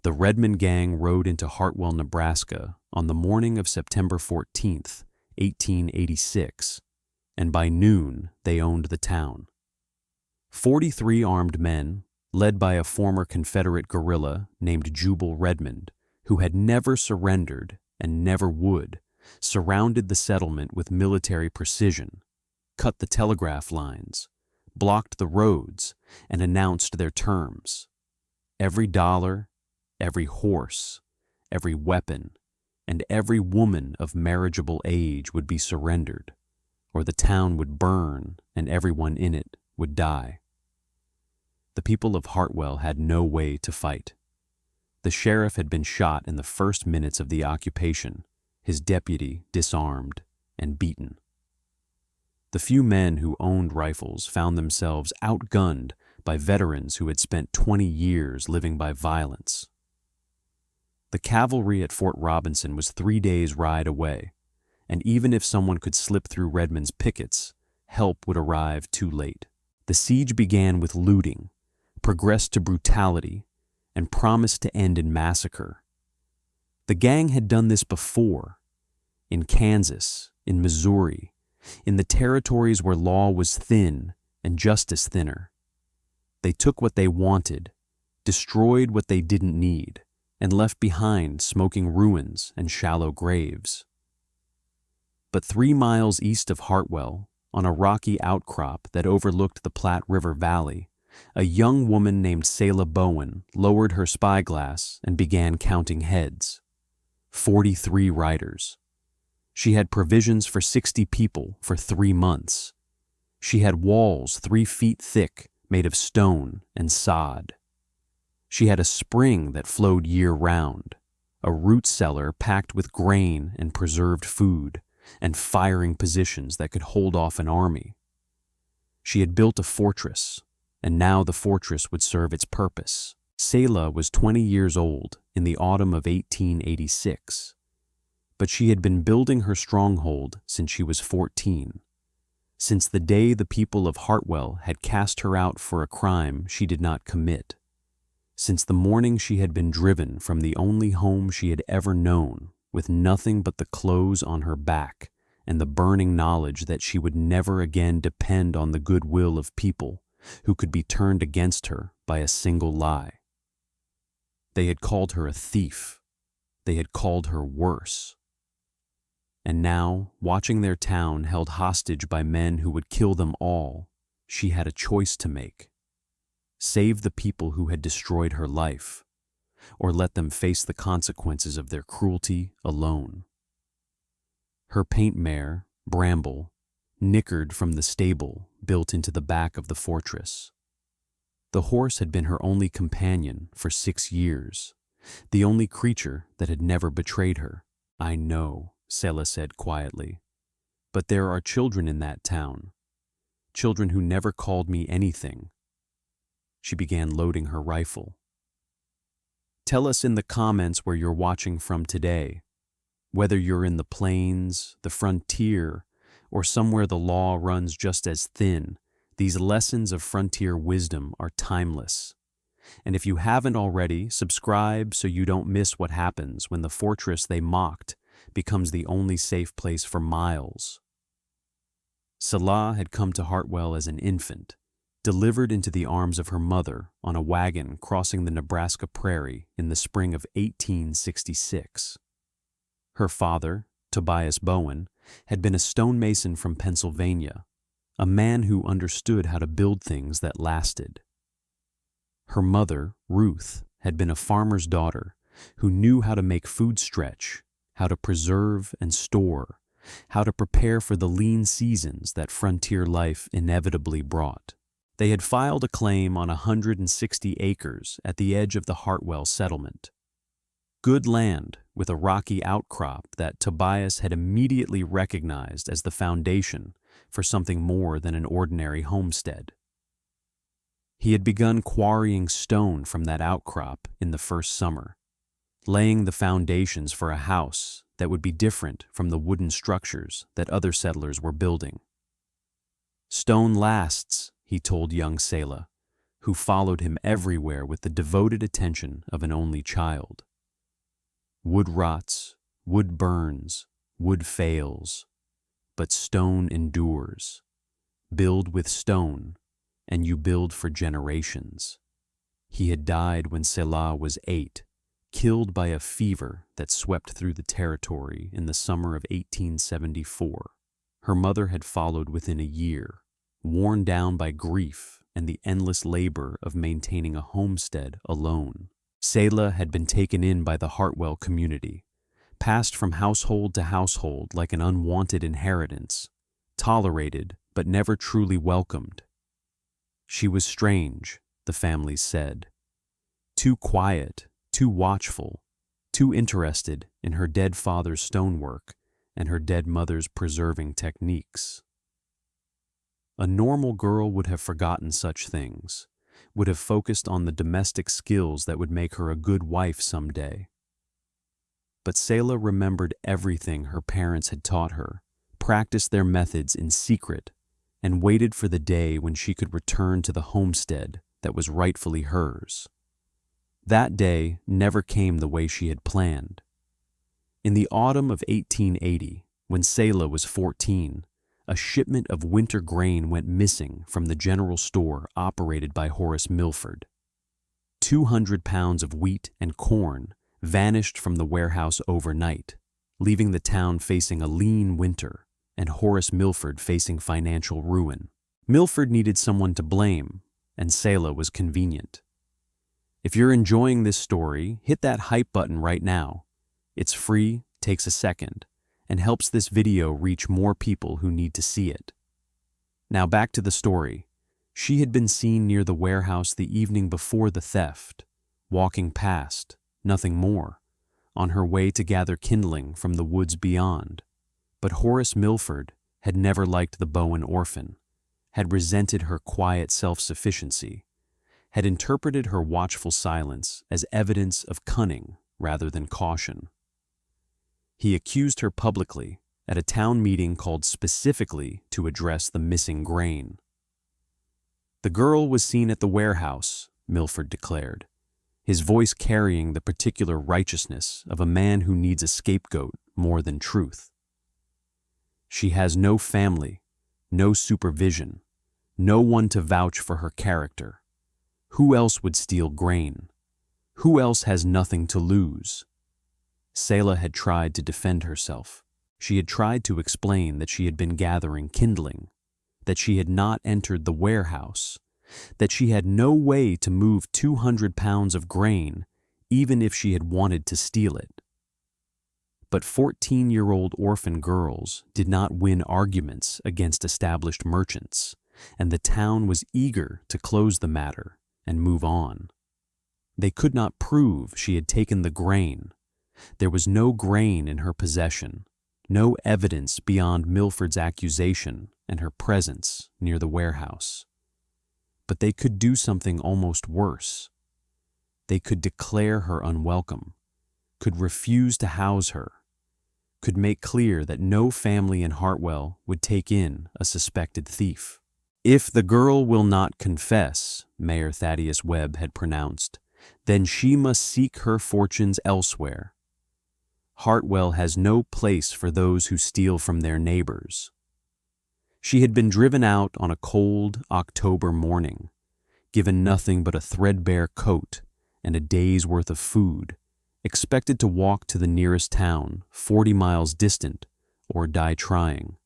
The Redmond gang rode into Hartwell, Nebraska on the morning of September 14th, 1886, and by noon they owned the town. 43 armed men, led by a former Confederate guerrilla named Jubal Redmond, who had never surrendered and never would, surrounded the settlement with military precision, cut the telegraph lines, blocked the roads, and announced their terms. Every dollar, every horse, every weapon, and every woman of marriageable age would be surrendered, or the town would burn and everyone in it would die. The people of Hartwell had no way to fight. The sheriff had been shot in the first minutes of the occupation, his deputy disarmed and beaten. The few men who owned rifles found themselves outgunned by veterans who had spent 20 years living by violence. The cavalry at Fort Robinson was 3 days' ride away, and even if someone could slip through Redmond's pickets, help would arrive too late. The siege began with looting, progressed to brutality, and promised to end in massacre. The gang had done this before, in Kansas, in Missouri, in the territories where law was thin and justice thinner. They took what they wanted, destroyed what they didn't need, and left behind smoking ruins and shallow graves. But 3 miles east of Hartwell, on a rocky outcrop that overlooked the Platte River Valley, a young woman named Selah Bowen lowered her spyglass and began counting heads. 43 riders. She had provisions for 60 people for 3 months. She had walls 3 feet thick made of stone and sod. She had a spring that flowed year-round, a root cellar packed with grain and preserved food, and firing positions that could hold off an army. She had built a fortress, and now the fortress would serve its purpose. Selah was 20 years old in the autumn of 1886, but she had been building her stronghold since she was 14, since the day the people of Hartwell had cast her out for a crime she did not commit, since the morning she had been driven from the only home she had ever known with nothing but the clothes on her back and the burning knowledge that she would never again depend on the goodwill of people who could be turned against her by a single lie. They had called her a thief. They had called her worse. And now, watching their town held hostage by men who would kill them all, she had a choice to make. Save the people who had destroyed her life, or let them face the consequences of their cruelty alone. Her paint mare, Bramble, nickered from the stable built into the back of the fortress. The horse had been her only companion for 6 years, the only creature that had never betrayed her. "I know," Selah said quietly, "but there are children in that town, children who never called me anything." She began loading her rifle. Tell us in the comments where you're watching from today, whether you're in the plains, the frontier, or somewhere the law runs just as thin. These lessons of frontier wisdom are timeless. And if you haven't already, subscribe so you don't miss what happens when the fortress they mocked becomes the only safe place for miles. Selah had come to Hartwell as an infant, delivered into the arms of her mother on a wagon crossing the Nebraska prairie in the spring of 1866. Her father, Tobias Bowen, had been a stonemason from Pennsylvania, a man who understood how to build things that lasted. Her mother, Ruth, had been a farmer's daughter who knew how to make food stretch, how to preserve and store, how to prepare for the lean seasons that frontier life inevitably brought. They had filed a claim on 160 acres at the edge of the Hartwell settlement. Good land with a rocky outcrop that Tobias had immediately recognized as the foundation for something more than an ordinary homestead. He had begun quarrying stone from that outcrop in the first summer, laying the foundations for a house that would be different from the wooden structures that other settlers were building. "Stone lasts," he told young Selah, who followed him everywhere with the devoted attention of an only child. Wood rots, wood burns, wood fails, but stone endures. Build with stone, and you build for generations. He had died when Selah was 8, killed by a fever that swept through the territory in the summer of 1874. Her mother had followed within a year, worn down by grief and the endless labor of maintaining a homestead alone. Selah had been taken in by the Hartwell community, passed from household to household like an unwanted inheritance, tolerated but never truly welcomed. She was strange, the families said. Too quiet, too watchful, too interested in her dead father's stonework and her dead mother's preserving techniques. A normal girl would have forgotten such things, would have focused on the domestic skills that would make her a good wife someday. But Selah remembered everything her parents had taught her, practiced their methods in secret, and waited for the day when she could return to the homestead that was rightfully hers. That day never came the way she had planned. In the autumn of 1880, when Selah was 14, a shipment of winter grain went missing from the general store operated by Horace Milford. 200 pounds of wheat and corn vanished from the warehouse overnight, leaving the town facing a lean winter and Horace Milford facing financial ruin. Milford needed someone to blame, and Selah was convenient. If you're enjoying this story, hit that hype button right now. It's free, takes a second, and helps this video reach more people who need to see it. Now back to the story. She had been seen near the warehouse the evening before the theft, walking past, nothing more, on her way to gather kindling from the woods beyond. But Horace Milford had never liked the Bowen orphan, had resented her quiet self-sufficiency, had interpreted her watchful silence as evidence of cunning rather than caution. He accused her publicly at a town meeting called specifically to address the missing grain. The girl was seen at the warehouse, Milford declared, his voice carrying the particular righteousness of a man who needs a scapegoat more than truth. She has no family, no supervision, no one to vouch for her character. Who else would steal grain? Who else has nothing to lose? Selah had tried to defend herself. She had tried to explain that she had been gathering kindling, that she had not entered the warehouse, that she had no way to move 200 pounds of grain, even if she had wanted to steal it. But 14-year-old orphan girls did not win arguments against established merchants, and the town was eager to close the matter and move on. They could not prove she had taken the grain. There was no grain in her possession, no evidence beyond Milford's accusation and her presence near the warehouse. But they could do something almost worse. They could declare her unwelcome, could refuse to house her, could make clear that no family in Hartwell would take in a suspected thief. If the girl will not confess, Mayor Thaddeus Webb had pronounced, then she must seek her fortunes elsewhere. Hartwell has no place for those who steal from their neighbors. She had been driven out on a cold October morning, given nothing but a threadbare coat and a day's worth of food, expected to walk to the nearest town 40 miles distant or die trying.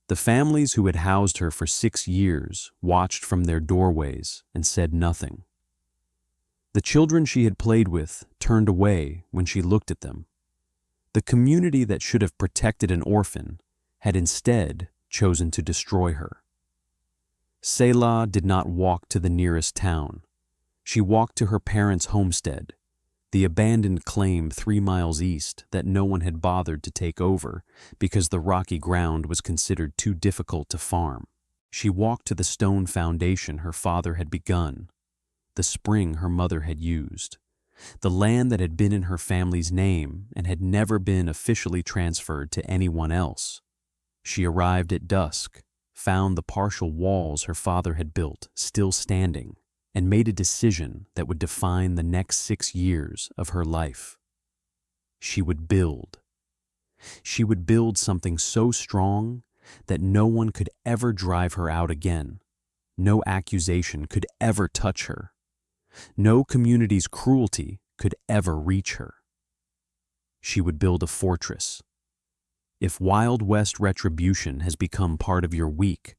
The families who had housed her for 6 years watched from their doorways and said nothing. The children she had played with turned away when she looked at them. The community that should have protected an orphan had instead chosen to destroy her. Selah did not walk to the nearest town. She walked to her parents' homestead, the abandoned claim 3 miles east that no one had bothered to take over because the rocky ground was considered too difficult to farm. She walked to the stone foundation her father had begun, the spring her mother had used, the land that had been in her family's name and had never been officially transferred to anyone else. She arrived at dusk, found the partial walls her father had built still standing, and made a decision that would define the next 6 years of her life. She would build. She would build something so strong that no one could ever drive her out again. No accusation could ever touch her. No community's cruelty could ever reach her. She would build a fortress. If Wild West Retribution has become part of your week,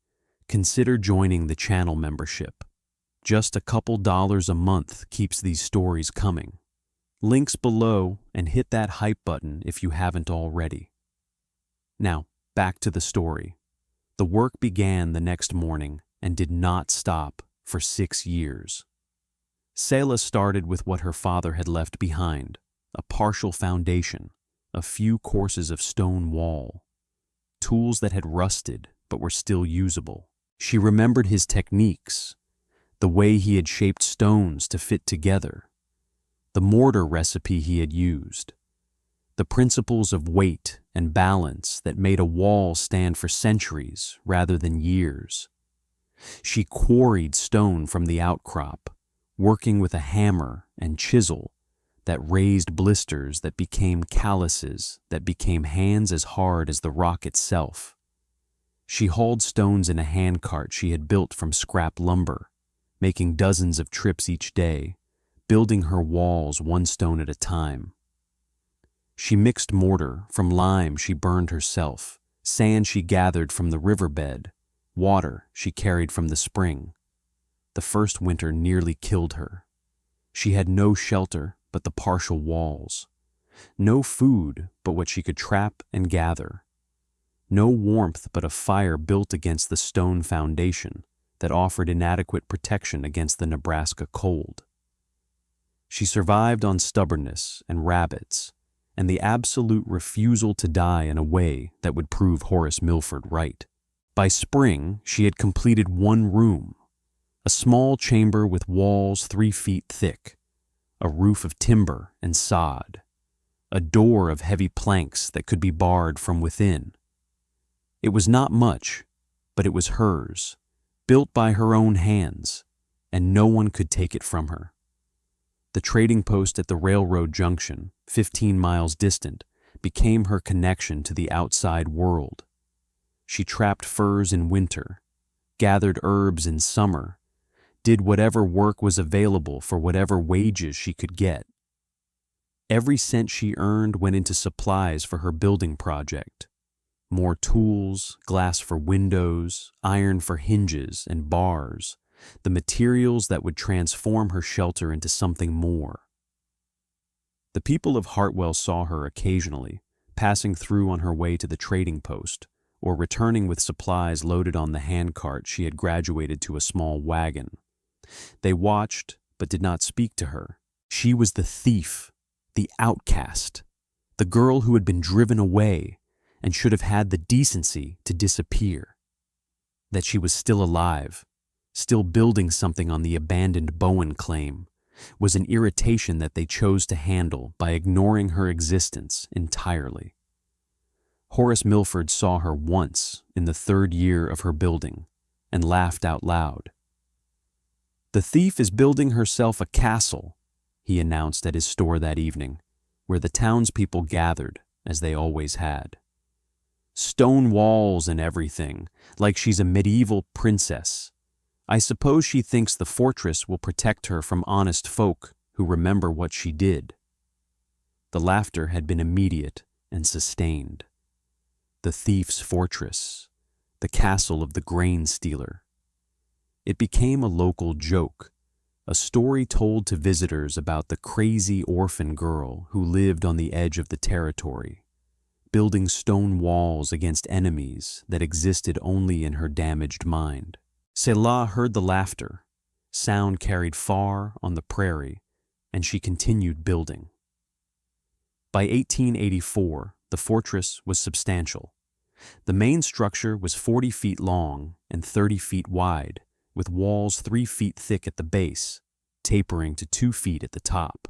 consider joining the channel membership. Just a couple dollars a month keeps these stories coming. Links below, and hit that hype button if you haven't already. Now, back to the story. The work began the next morning and did not stop for 6 years. Selah started with what her father had left behind, a partial foundation, a few courses of stone wall, tools that had rusted but were still usable. She remembered his techniques, the way he had shaped stones to fit together, the mortar recipe he had used, the principles of weight and balance that made a wall stand for centuries rather than years. She quarried stone from the outcrop, working with a hammer and chisel that raised blisters that became calluses that became hands as hard as the rock itself. She hauled stones in a handcart she had built from scrap lumber, making dozens of trips each day, building her walls one stone at a time. She mixed mortar from lime she burned herself, sand she gathered from the riverbed, water she carried from the spring. The first winter nearly killed her. She had no shelter but the partial walls, no food but what she could trap and gather, no warmth but a fire built against the stone foundation that offered inadequate protection against the Nebraska cold. She survived on stubbornness and rabbits, and the absolute refusal to die in a way that would prove Horace Milford right. By spring, she had completed one room, a small chamber with walls 3 feet thick, a roof of timber and sod, a door of heavy planks that could be barred from within. It was not much, but it was hers, built by her own hands, and no one could take it from her. The trading post at the railroad junction, 15 miles distant, became her connection to the outside world. She trapped furs in winter, gathered herbs in summer, did whatever work was available for whatever wages she could get. Every cent she earned went into supplies for her building project. More tools, glass for windows, iron for hinges and bars, the materials that would transform her shelter into something more. The people of Hartwell saw her occasionally, passing through on her way to the trading post, or returning with supplies loaded on the handcart she had graduated to a small wagon. They watched, but did not speak to her. She was the thief, the outcast, the girl who had been driven away and should have had the decency to disappear. That she was still alive, still building something on the abandoned Bowen claim, was an irritation that they chose to handle by ignoring her existence entirely. Horace Milford saw her once in the 3rd year of her building and laughed out loud. "The thief is building herself a castle," he announced at his store that evening, where the townspeople gathered, as they always had. "Stone walls and everything, like she's a medieval princess. I suppose she thinks the fortress will protect her from honest folk who remember what she did." The laughter had been immediate and sustained. The thief's fortress, the castle of the grain stealer. It became a local joke, a story told to visitors about the crazy orphan girl who lived on the edge of the territory, building stone walls against enemies that existed only in her damaged mind. Selah heard the laughter, sound carried far on the prairie, and she continued building. By 1884, the fortress was substantial. The main structure was 40 feet long and 30 feet wide, with walls 3 feet thick at the base, tapering to 2 feet at the top.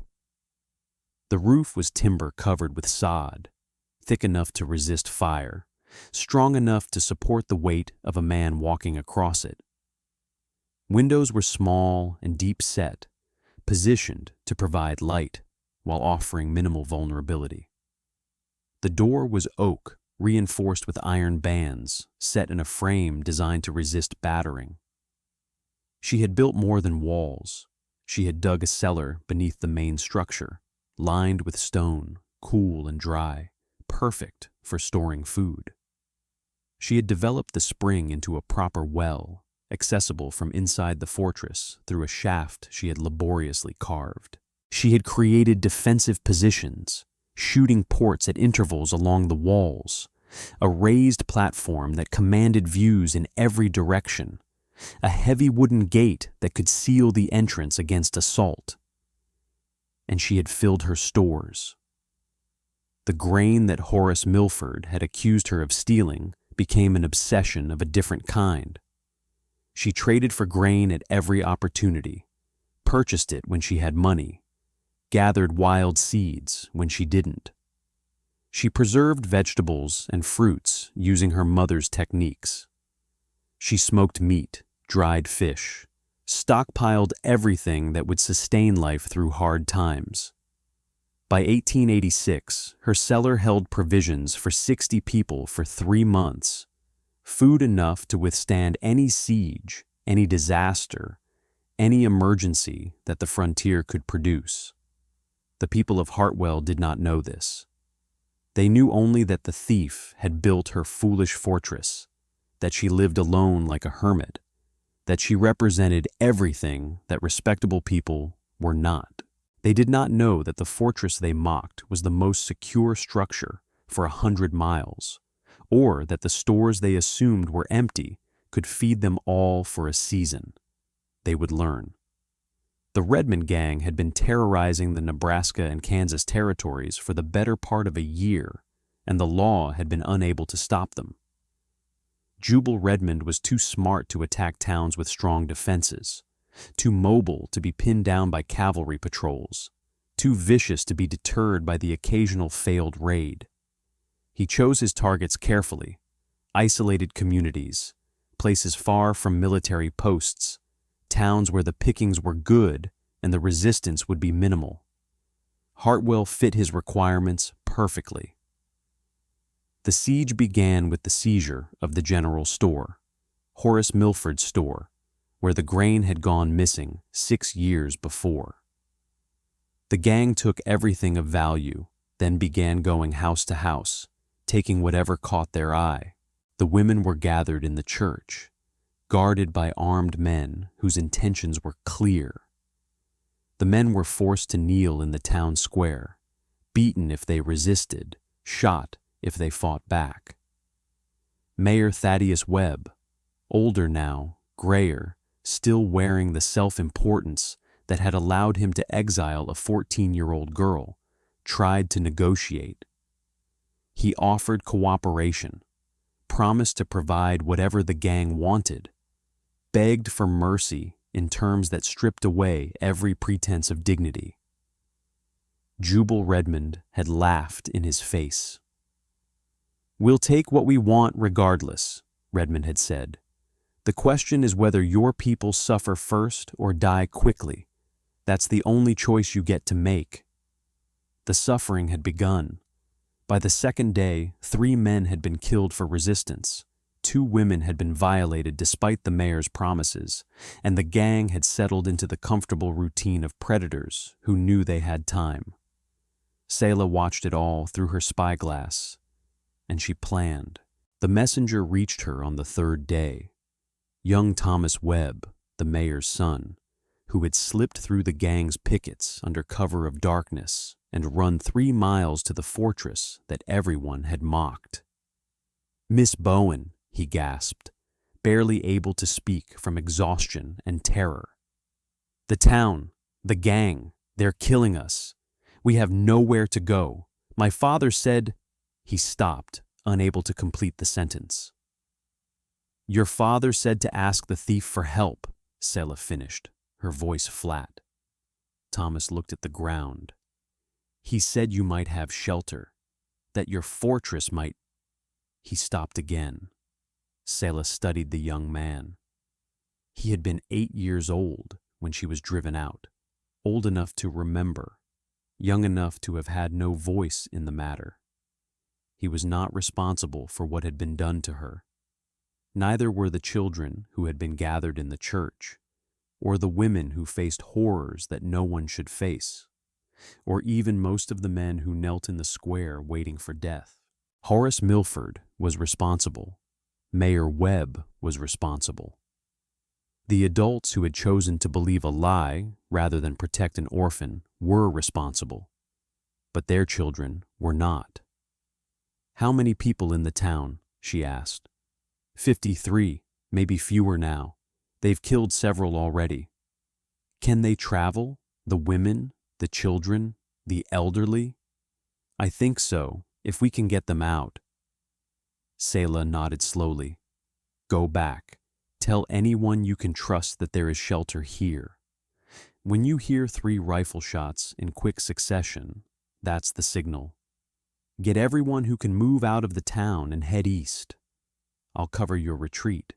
The roof was timber covered with sod, thick enough to resist fire, strong enough to support the weight of a man walking across it. Windows were small and deep-set, positioned to provide light while offering minimal vulnerability. The door was oak, reinforced with iron bands, set in a frame designed to resist battering. She had built more than walls. She had dug a cellar beneath the main structure, lined with stone, cool and dry, perfect for storing food. She had developed the spring into a proper well, accessible from inside the fortress through a shaft she had laboriously carved. She had created defensive positions, shooting ports at intervals along the walls, a raised platform that commanded views in every direction, a heavy wooden gate that could seal the entrance against assault. And she had filled her stores. The grain that Horace Milford had accused her of stealing became an obsession of a different kind. She traded for grain at every opportunity, purchased it when she had money, gathered wild seeds when she didn't. She preserved vegetables and fruits using her mother's techniques. She smoked meat, dried fish, stockpiled everything that would sustain life through hard times. By 1886, her cellar held provisions for 60 people for 3 months, food enough to withstand any siege, any disaster, any emergency that the frontier could produce. The people of Hartwell did not know this. They knew only that the thief had built her foolish fortress, that she lived alone like a hermit, that she represented everything that respectable people were not. They did not know that the fortress they mocked was the most secure structure for 100 miles, or that the stores they assumed were empty could feed them all for a season. They would learn. The Redmond gang had been terrorizing the Nebraska and Kansas territories for the better part of a year, and the law had been unable to stop them. Jubal Redmond was too smart to attack towns with strong defenses, too mobile to be pinned down by cavalry patrols, too vicious to be deterred by the occasional failed raid. He chose his targets carefully, isolated communities, places far from military posts, towns where the pickings were good and the resistance would be minimal. Hartwell fit his requirements perfectly. The siege began with the seizure of the general store, Horace Milford's store, where the grain had gone missing 6 years before. The gang took everything of value, then began going house to house, taking whatever caught their eye. The women were gathered in the church, guarded by armed men whose intentions were clear. The men were forced to kneel in the town square, beaten if they resisted, shot if they fought back. Mayor Thaddeus Webb, older now, grayer, still wearing the self-importance that had allowed him to exile a 14-year-old girl, tried to negotiate. He offered cooperation, promised to provide whatever the gang wanted, begged for mercy in terms that stripped away every pretense of dignity. Jubal Redmond had laughed in his face. "We'll take what we want regardless," Redmond had said. "The question is whether your people suffer first or die quickly. That's the only choice you get to make." The suffering had begun. By the second day, 3 men had been killed for resistance, 2 women had been violated despite the mayor's promises, and the gang had settled into the comfortable routine of predators who knew they had time. Selah watched it all through her spyglass, and she planned. The messenger reached her on the 3rd day. Young Thomas Webb, the mayor's son, who had slipped through the gang's pickets under cover of darkness and run 3 miles to the fortress that everyone had mocked. "Miss Bowen," he gasped, barely able to speak from exhaustion and terror. "The town, the gang, they're killing us. We have nowhere to go. My father said—" He stopped, unable to complete the sentence. "Your father said to ask the thief for help," Selah finished, her voice flat. Thomas looked at the ground. "He said you might have shelter, that your fortress might—" He stopped again. Selah studied the young man. He had been 8 years old when she was driven out, old enough to remember, young enough to have had no voice in the matter. He was not responsible for what had been done to her. Neither were the children who had been gathered in the church, or the women who faced horrors that no one should face, or even most of the men who knelt in the square waiting for death. Horace Milford was responsible. Mayor Webb was responsible. The adults who had chosen to believe a lie rather than protect an orphan were responsible, but their children were not. "How many people in the town?" she asked. 53, maybe fewer now. They've killed several already." "Can they travel? The women, the children, the elderly?" "I think so, if we can get them out." Selah nodded slowly. "Go back. Tell anyone you can trust that there is shelter here. When you hear 3 rifle shots in quick succession, that's the signal. Get everyone who can move out of the town and head east. I'll cover your retreat."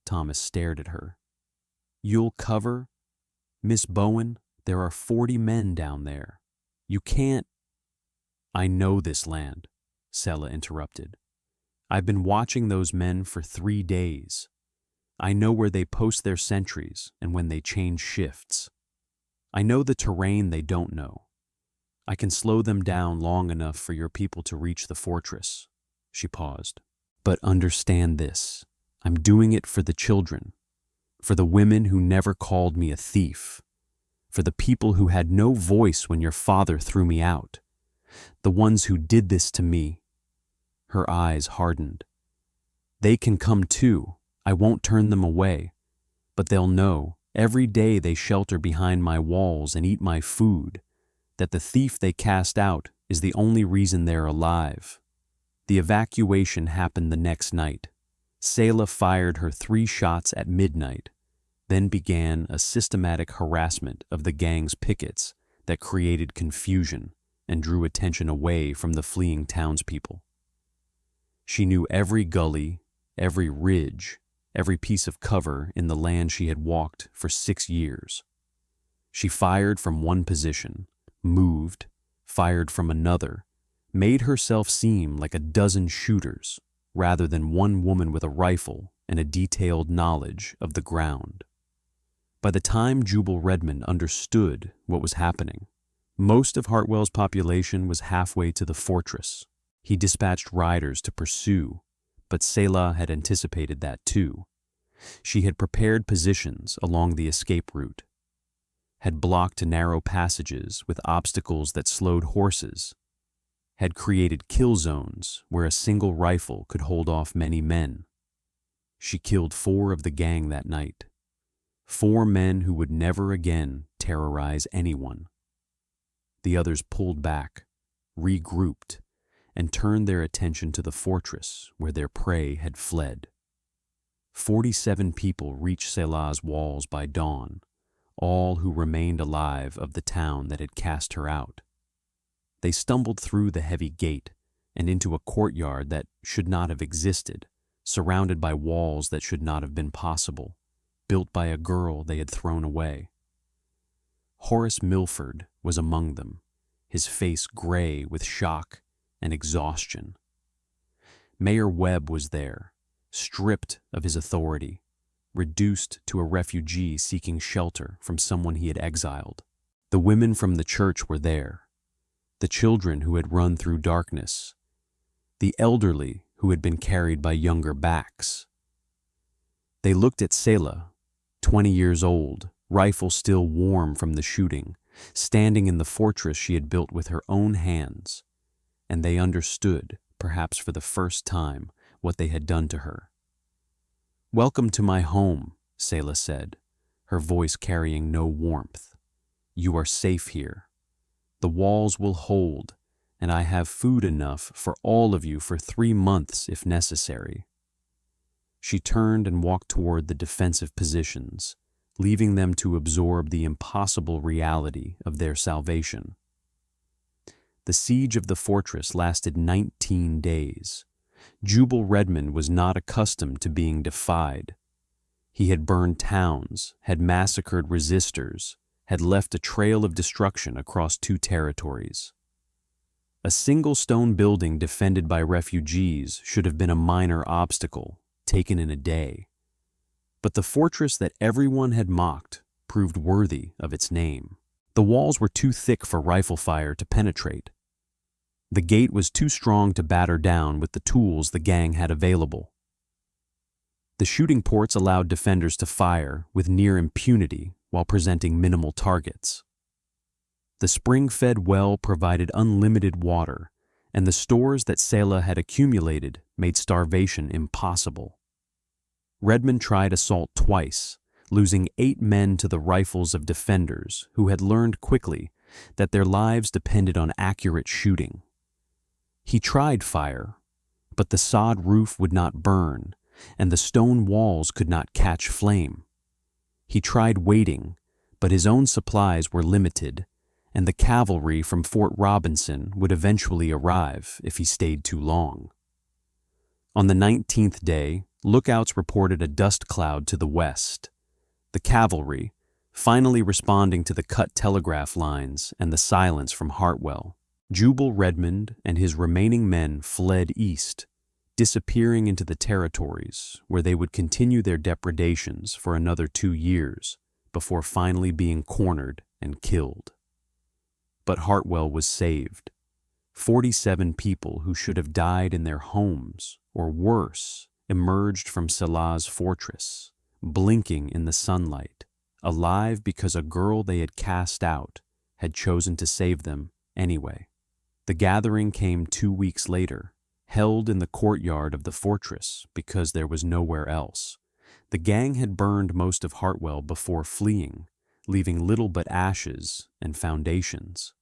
Thomas stared at her. "You'll cover? Miss Bowen, there are 40 men down there. You can't—" "I know this land," Selah interrupted. "I've been watching those men for 3 days. I know where they post their sentries and when they change shifts. I know the terrain they don't know. I can slow them down long enough for your people to reach the fortress." She paused. "But understand this. I'm doing it for the children, for the women who never called me a thief, for the people who had no voice when your father threw me out, the ones who did this to me." Her eyes hardened. "They can come too. I won't turn them away, but they'll know every day they shelter behind my walls and eat my food that the thief they cast out is the only reason they're alive." The evacuation happened the next night. Selah fired her 3 shots at midnight, then began a systematic harassment of the gang's pickets that created confusion and drew attention away from the fleeing townspeople. She knew every gully, every ridge, every piece of cover in the land she had walked for 6 years. She fired from one position, moved, fired from another, made herself seem like a dozen shooters rather than one woman with a rifle and a detailed knowledge of the ground. By the time Jubal Redmond understood what was happening, most of Hartwell's population was halfway to the fortress. He dispatched riders to pursue, but Selah had anticipated that too. She had prepared positions along the escape route, had blocked narrow passages with obstacles that slowed horses, had created kill zones where a single rifle could hold off many men. She killed 4 of the gang that night, 4 men who would never again terrorize anyone. The others pulled back, regrouped, and turned their attention to the fortress where their prey had fled. 47 people reached Selah's walls by dawn, all who remained alive of the town that had cast her out. They stumbled through the heavy gate and into a courtyard that should not have existed, surrounded by walls that should not have been possible, built by a girl they had thrown away. Horace Milford was among them, his face gray with shock and exhaustion. Mayor Webb was there, stripped of his authority, reduced to a refugee seeking shelter from someone he had exiled. The women from the church were there, the children who had run through darkness, the elderly who had been carried by younger backs. They looked at Selah, 20 years old, rifle still warm from the shooting, standing in the fortress she had built with her own hands, and they understood, perhaps for the first time, what they had done to her. "Welcome to my home," Selah said, her voice carrying no warmth. "You are safe here. The walls will hold, and I have food enough for all of you for 3 months if necessary." She turned and walked toward the defensive positions, leaving them to absorb the impossible reality of their salvation. The siege of the fortress lasted 19 days, Jubal Redmond was not accustomed to being defied. He had burned towns, had massacred resistors, had left a trail of destruction across 2 territories. A single stone building defended by refugees should have been a minor obstacle, taken in a day. But the fortress that everyone had mocked proved worthy of its name. The walls were too thick for rifle fire to penetrate. The gate was too strong to batter down with the tools the gang had available. The shooting ports allowed defenders to fire with near impunity while presenting minimal targets. The spring-fed well provided unlimited water, and the stores that Selah had accumulated made starvation impossible. Redmond tried assault twice, losing 8 men to the rifles of defenders who had learned quickly that their lives depended on accurate shooting. He tried fire, but the sod roof would not burn, and the stone walls could not catch flame. He tried waiting, but his own supplies were limited, and the cavalry from Fort Robinson would eventually arrive if he stayed too long. On the 19th day, lookouts reported a dust cloud to the west. The cavalry, finally responding to the cut telegraph lines and the silence from Hartwell, Jubal Redmond and his remaining men fled east, disappearing into the territories where they would continue their depredations for another 2 years before finally being cornered and killed. But Hartwell was saved. 47 people who should have died in their homes, or worse, emerged from Selah's fortress, blinking in the sunlight, alive because a girl they had cast out had chosen to save them anyway. The gathering came 2 weeks later, held in the courtyard of the fortress because there was nowhere else. The gang had burned most of Hartwell before fleeing, leaving little but ashes and foundations.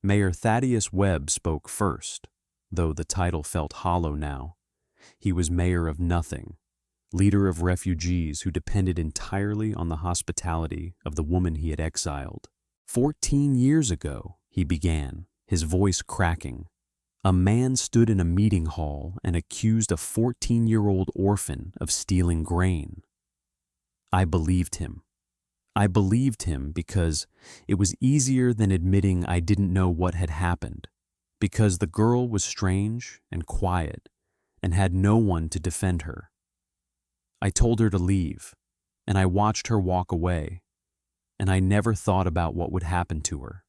Mayor Thaddeus Webb spoke first, though the title felt hollow now. He was mayor of nothing, leader of refugees who depended entirely on the hospitality of the woman he had exiled. 14 years ago, he began, his voice cracking. A man stood in a meeting hall and accused a 14-year-old orphan of stealing grain. I believed him. I believed him because it was easier than admitting I didn't know what had happened, because the girl was strange and quiet and had no one to defend her. I told her to leave, and I watched her walk away, and I never thought about what would happen to her.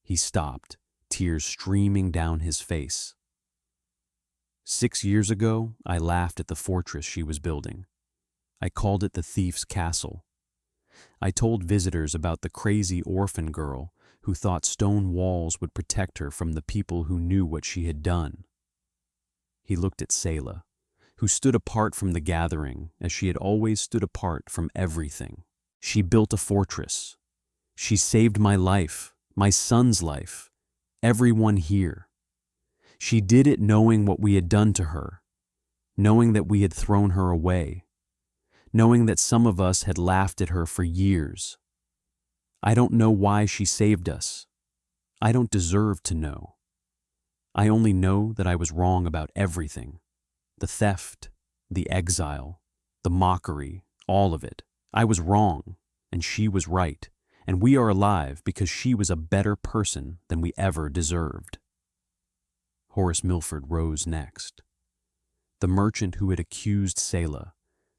He stopped, tears streaming down his face. 6 years ago, I laughed at the fortress she was building. I called it the thief's castle. I told visitors about the crazy orphan girl who thought stone walls would protect her from the people who knew what she had done. He looked at Selah, who stood apart from the gathering as she had always stood apart from everything. She built a fortress. She saved my life, my son's life, everyone here. She did it knowing what we had done to her, knowing that we had thrown her away, knowing that some of us had laughed at her for years. I don't know why she saved us. I don't deserve to know. I only know that I was wrong about everything. The theft, the exile, the mockery, all of it. I was wrong, and she was right, and we are alive because she was a better person than we ever deserved. Horace Milford rose next. The merchant who had accused Selah,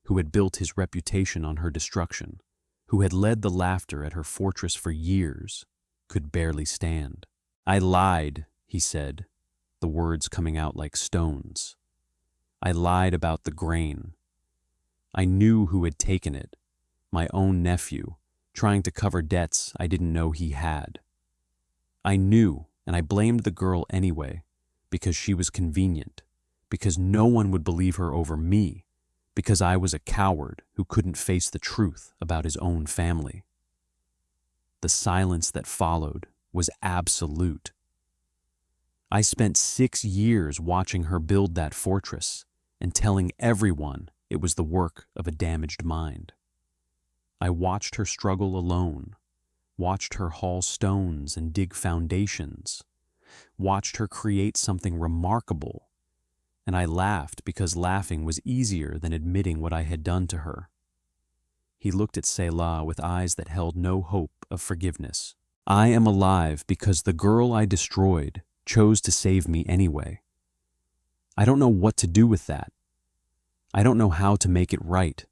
who had built his reputation on her destruction, who had led the laughter at her fortress for years, could barely stand. I lied, he said, the words coming out like stones. I lied about the grain. I knew who had taken it, my own nephew, trying to cover debts I didn't know he had. I knew, and I blamed the girl anyway, because she was convenient, because no one would believe her over me, because I was a coward who couldn't face the truth about his own family. The silence that followed was absolute. I spent 6 years watching her build that fortress and telling everyone it was the work of a damaged mind. I watched her struggle alone, watched her haul stones and dig foundations, watched her create something remarkable, and I laughed because laughing was easier than admitting what I had done to her. He looked at Selah with eyes that held no hope of forgiveness. I am alive because the girl I destroyed chose to save me anyway. I don't know what to do with that. I don't know how to make it right.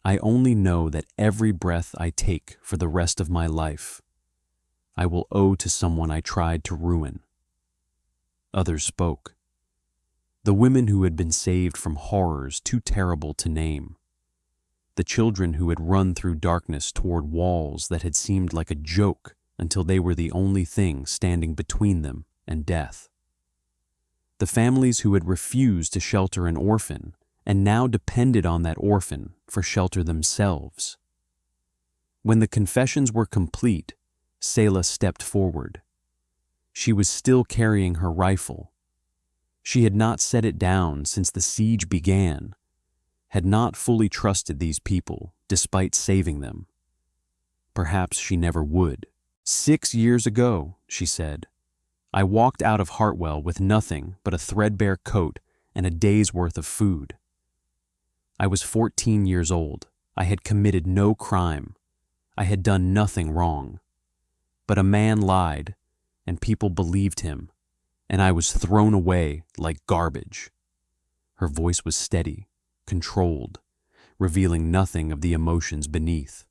I only know that every breath I take for the rest of my life, I will owe to someone I tried to ruin. Others spoke. The women who had been saved from horrors too terrible to name. The children who had run through darkness toward walls that had seemed like a joke until they were the only thing standing between them and death. The families who had refused to shelter an orphan and now depended on that orphan for shelter themselves. When the confessions were complete, Selah stepped forward. She was still carrying her rifle. She had not set it down since the siege began, had not fully trusted these people despite saving them. Perhaps she never would. 6 years ago, she said, I walked out of Hartwell with nothing but a threadbare coat and a day's worth of food. I was 14 years old. I had committed no crime. I had done nothing wrong. But a man lied, and people believed him, and I was thrown away like garbage. Her voice was steady, controlled, revealing nothing of the emotions beneath.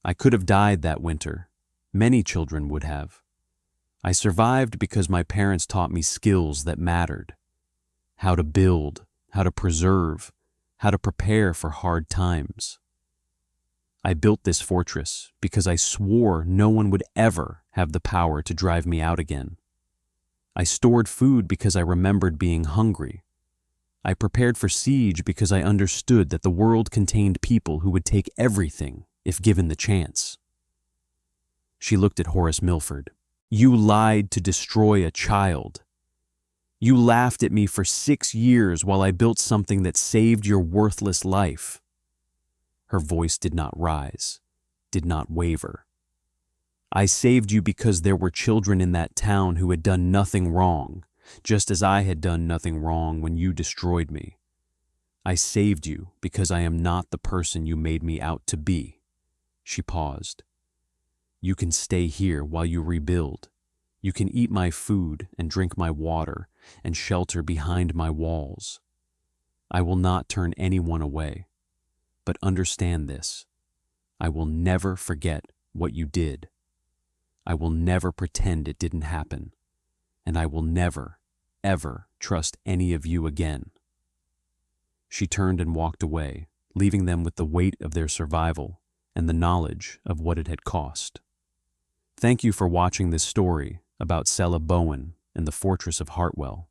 I could have died that winter. Many children would have. I survived because my parents taught me skills that mattered. How to build, how to preserve, how to prepare for hard times. I built this fortress because I swore no one would ever have the power to drive me out again. I stored food because I remembered being hungry. I prepared for siege because I understood that the world contained people who would take everything if given the chance. She looked at Horace Milford. You lied to destroy a child. You laughed at me for 6 years while I built something that saved your worthless life. Her voice did not rise, did not waver. I saved you because there were children in that town who had done nothing wrong, just as I had done nothing wrong when you destroyed me. I saved you because I am not the person you made me out to be. She paused. You can stay here while you rebuild. You can eat my food and drink my water and shelter behind my walls. I will not turn anyone away. But understand this. I will never forget what you did. I will never pretend it didn't happen. And I will never, ever trust any of you again. She turned and walked away, leaving them with the weight of their survival and the knowledge of what it had cost. Thank you for watching this story about Selah Bowen and the Fortress of Hartwell.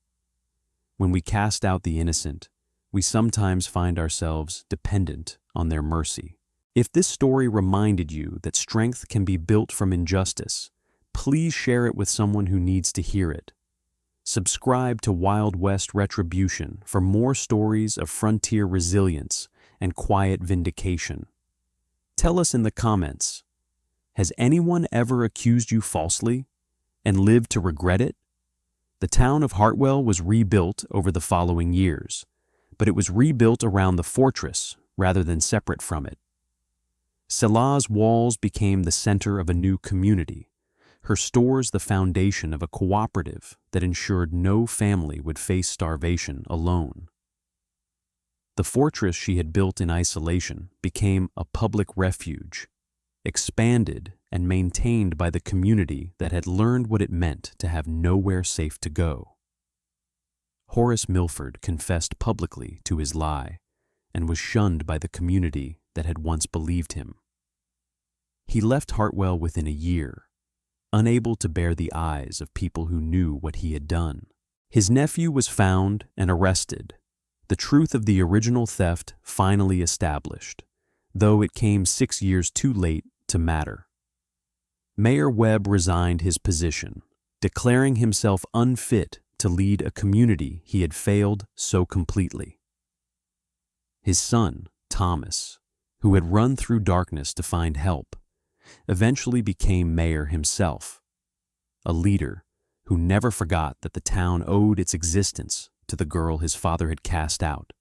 When we cast out the innocent, we sometimes find ourselves dependent on their mercy. If this story reminded you that strength can be built from injustice, please share it with someone who needs to hear it. Subscribe to Wild West Retribution for more stories of frontier resilience and quiet vindication. Tell us in the comments, has anyone ever accused you falsely and lived to regret it? The town of Hartwell was rebuilt over the following years, but it was rebuilt around the fortress rather than separate from it. Selah's walls became the center of a new community, her stores the foundation of a cooperative that ensured no family would face starvation alone. The fortress she had built in isolation became a public refuge, expanded and maintained by the community that had learned what it meant to have nowhere safe to go. Horace Milford confessed publicly to his lie and was shunned by the community that had once believed him. He left Hartwell within a year, unable to bear the eyes of people who knew what he had done. His nephew was found and arrested, the truth of the original theft finally established, though it came 6 years too late to matter. Mayor Webb resigned his position, declaring himself unfit to lead a community he had failed so completely. His son, Thomas, who had run through darkness to find help, eventually became mayor himself, a leader who never forgot that the town owed its existence to the girl his father had cast out.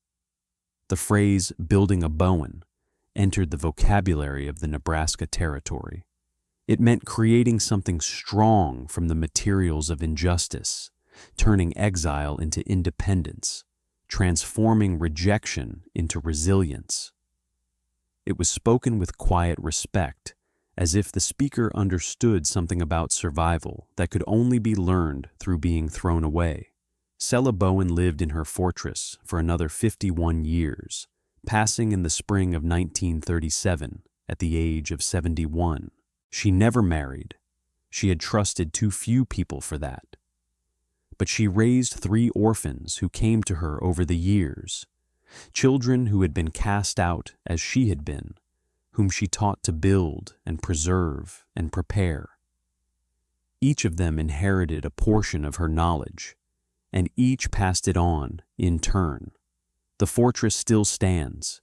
The phrase "building a Bowen" entered the vocabulary of the Nebraska Territory. It meant creating something strong from the materials of injustice, turning exile into independence, transforming rejection into resilience. It was spoken with quiet respect, as if the speaker understood something about survival that could only be learned through being thrown away. Sella Bowen lived in her fortress for another 51 years, passing in the spring of 1937 at the age of 71. She never married. She had trusted too few people for that. But she raised 3 orphans who came to her over the years, children who had been cast out as she had been, whom she taught to build and preserve and prepare. Each of them inherited a portion of her knowledge, and each passed it on in turn. The fortress still stands,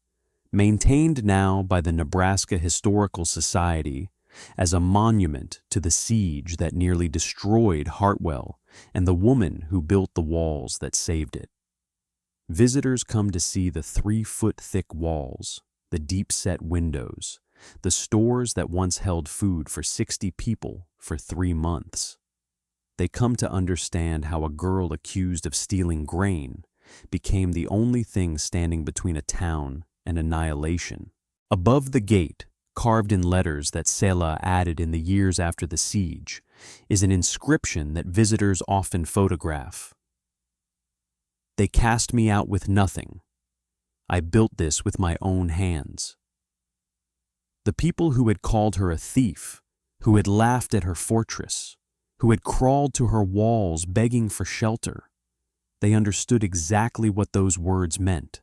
maintained now by the Nebraska Historical Society as a monument to the siege that nearly destroyed Hartwell and the woman who built the walls that saved it. Visitors come to see the 3-foot-thick walls, the deep-set windows, the stores that once held food for 60 people for 3 months. They come to understand how a girl accused of stealing grain became the only thing standing between a town and annihilation. Above the gate, carved in letters that Sela added in the years after the siege, is an inscription that visitors often photograph. "They cast me out with nothing. I built this with my own hands." The people who had called her a thief, who had laughed at her fortress, who had crawled to her walls begging for shelter, they understood exactly what those words meant.